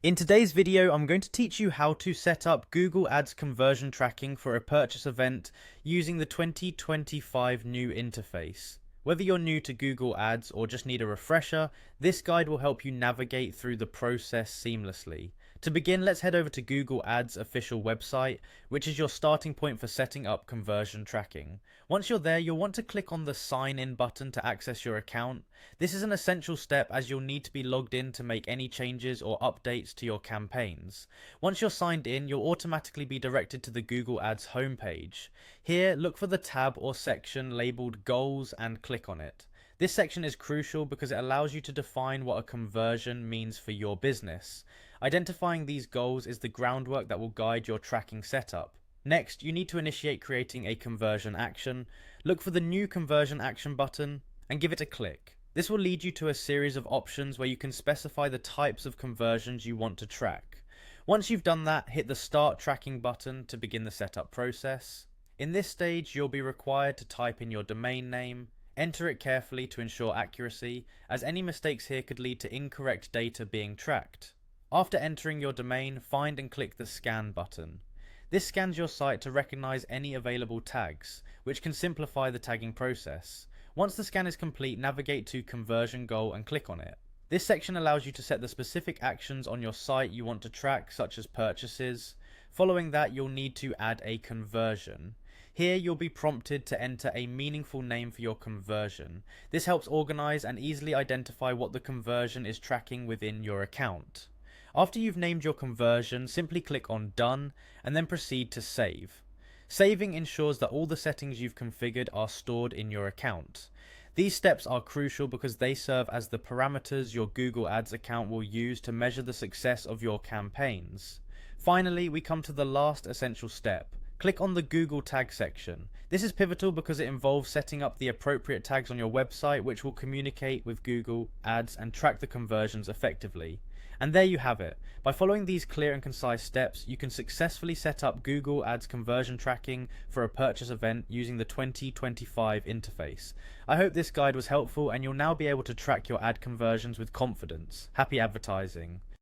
In today's video, I'm going to teach you how to set up Google Ads conversion tracking for a purchase event using the 2025 new interface. Whether you're new to Google Ads or just need a refresher, this guide will help you navigate through the process seamlessly. To begin, let's head over to Google Ads official website, which is your starting point for setting up conversion tracking. Once you're there, you'll want to click on the sign in button to access your account. This is an essential step as you'll need to be logged in to make any changes or updates to your campaigns. Once you're signed in, you'll automatically be directed to the Google Ads homepage. Here, look for the tab or section labeled Goals and click on it. This section is crucial because it allows you to define what a conversion means for your business. Identifying these goals is the groundwork that will guide your tracking setup. Next, you need to initiate creating a conversion action. Look for the new conversion action button and give it a click. This will lead you to a series of options where you can specify the types of conversions you want to track. Once you've done that, hit the Start Tracking button to begin the setup process. In this stage, you'll be required to type in your domain name. Enter it carefully to ensure accuracy, as any mistakes here could lead to incorrect data being tracked. After entering your domain, find and click the Scan button. This scans your site to recognize any available tags, which can simplify the tagging process. Once the scan is complete, navigate to Conversion Goal and click on it. This section allows you to set the specific actions on your site you want to track, such as purchases. Following that, you'll need to add a conversion. Here you'll be prompted to enter a meaningful name for your conversion. This helps organize and easily identify what the conversion is tracking within your account. After you've named your conversion, simply click on Done and then proceed to save. Saving ensures that all the settings you've configured are stored in your account. These steps are crucial because they serve as the parameters your Google Ads account will use to measure the success of your campaigns. Finally, we come to the last essential step. Click on the Google Tag section. This is pivotal because it involves setting up the appropriate tags on your website, which will communicate with Google Ads and track the conversions effectively. And there you have it. By following these clear and concise steps, you can successfully set up Google Ads conversion tracking for a purchase event using the 2025 interface. I hope this guide was helpful and you'll now be able to track your ad conversions with confidence. Happy advertising.